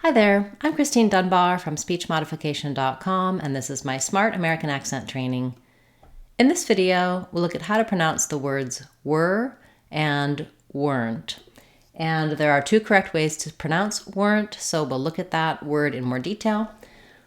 Hi there, I'm Christine Dunbar from speechmodification.com, and this is my Smart American Accent training. In this video, we'll look at how to pronounce the words were and weren't. And there are two correct ways to pronounce weren't, so we'll look at that word in more detail.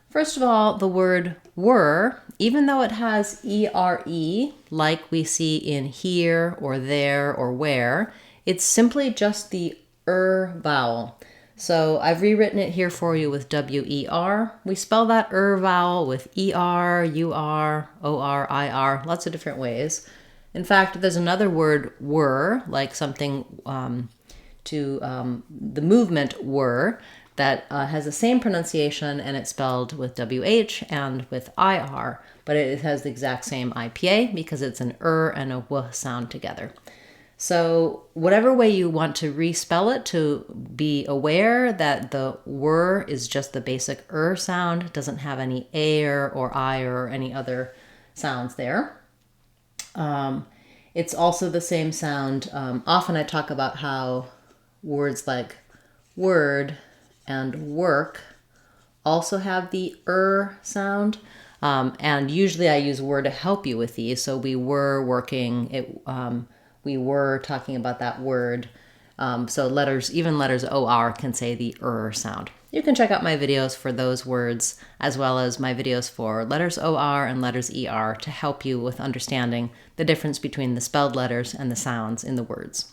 First of all, the word were, even though it has ERE, like we see in here or there or where, it's simply just the vowel. So I've rewritten it here for you with W-E-R. We spell that vowel with E-R, U-R, O-R, I-R, lots of different ways. In fact, there's another word, were, like something the movement were, that has the same pronunciation, and it's spelled with W-H and with I-R, but it has the exact same IPA because it's an and a W sound together. So whatever way you want to respell it, to be aware that the were is just the basic sound, doesn't have any air or I or any other sounds there. It's also the same sound. Often I talk about how words like word and work also have the sound. And usually I use were to help you with these. So we were working, we were talking about that word. So even letters OR can say the sound. You can check out my videos for those words, as well as my videos for letters OR and letters ER to help you with understanding the difference between the spelled letters and the sounds in the words.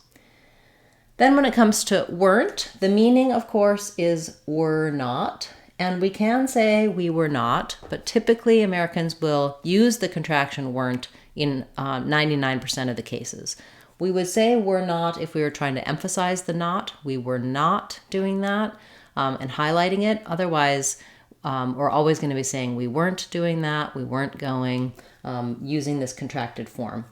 Then when it comes to weren't, the meaning, of course, is were not. And we can say we were not, but typically Americans will use the contraction weren't in 99% of the cases. We would say were not if we were trying to emphasize the not. We were not doing that and highlighting it. Otherwise, we're always going to be saying we weren't doing that, we weren't going, using this contracted form.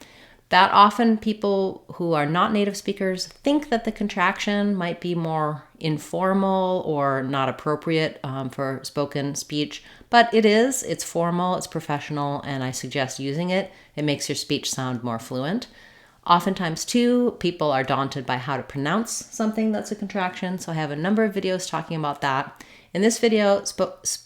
That often people who are not native speakers think that the contraction might be more informal or not appropriate for spoken speech, but it is. It's formal, it's professional, and I suggest using it. It makes your speech sound more fluent. Oftentimes, too, people are daunted by how to pronounce something that's a contraction, so I have a number of videos talking about that. In this video,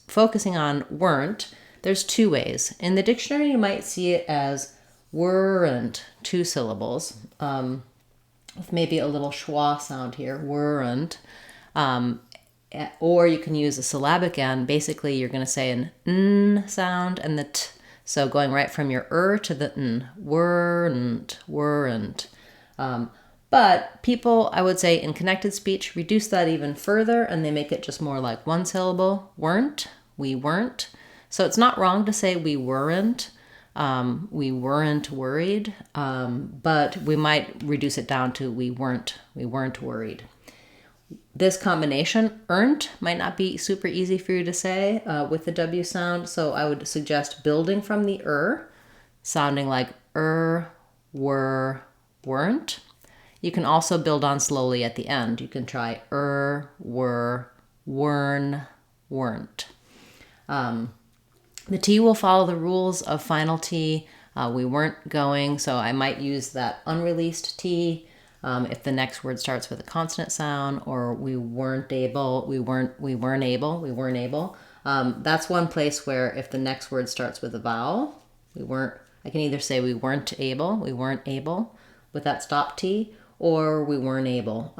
focusing on weren't, there's two ways. In the dictionary, you might see it as weren't, two syllables, with maybe a little schwa sound here, weren't. Or you can use a syllabic end. Basically, you're going to say an n sound and the t. So going right from your to the n, weren't. But people, I would say, in connected speech, reduce that even further, and they make it just more like one syllable. Weren't, we weren't. So it's not wrong to say we weren't. We weren't worried, but we might reduce it down to we weren't worried. This combination, earned, might not be super easy for you to say with the W sound, so I would suggest building from the sounding like were, weren't. You can also build on slowly at the end. You can try were, wern, weren't. The T will follow the rules of final T. We weren't going, so I might use that unreleased T if the next word starts with a consonant sound, or we weren't able. That's one place where if the next word starts with a vowel, I can either say we weren't able with that stop T, or we weren't able.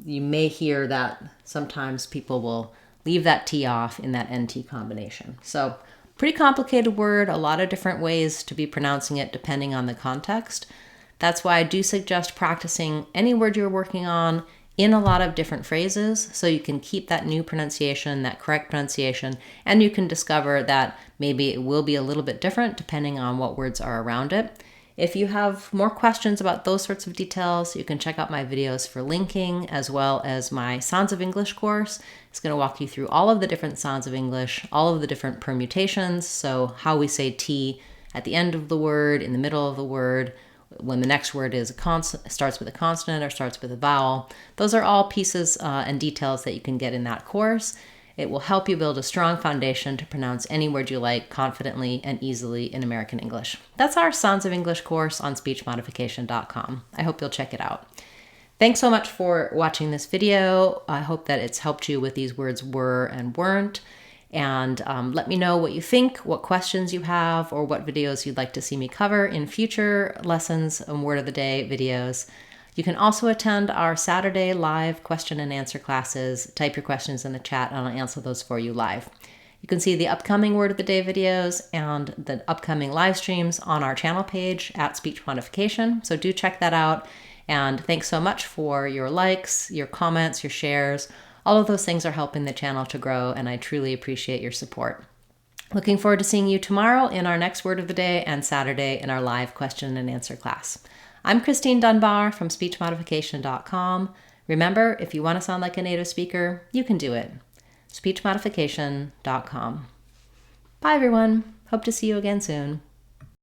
You may hear that sometimes people will leave that T off in that NT combination. So pretty complicated word, a lot of different ways to be pronouncing it depending on the context. That's why I do suggest practicing any word you're working on in a lot of different phrases so you can keep that new pronunciation, that correct pronunciation, and you can discover that maybe it will be a little bit different depending on what words are around it. If you have more questions about those sorts of details, you can check out my videos for linking, as well as my Sounds of English course. It's going to walk you through all of the different sounds of English, all of the different permutations, so how we say T at the end of the word, in the middle of the word, when the next word is starts with a consonant or starts with a vowel. Those are all pieces and details that you can get in that course. It will help you build a strong foundation to pronounce any word you like confidently and easily in American English. That's our Sounds of English course on speechmodification.com. I hope you'll check it out. Thanks so much for watching this video. I hope that it's helped you with these words were and weren't. And let me know what you think, what questions you have, or what videos you'd like to see me cover in future lessons and Word of the Day videos. You can also attend our Saturday live question and answer classes. Type your questions in the chat and I'll answer those for you live. You can see the upcoming Word of the Day videos and the upcoming live streams on our channel page at Speech Modification. So do check that out. And thanks so much for your likes, your comments, your shares. All of those things are helping the channel to grow, and I truly appreciate your support. Looking forward to seeing you tomorrow in our next Word of the Day and Saturday in our live question and answer class. I'm Christine Dunbar from SpeechModification.com. Remember, if you want to sound like a native speaker, you can do it. SpeechModification.com. Bye, everyone. Hope to see you again soon.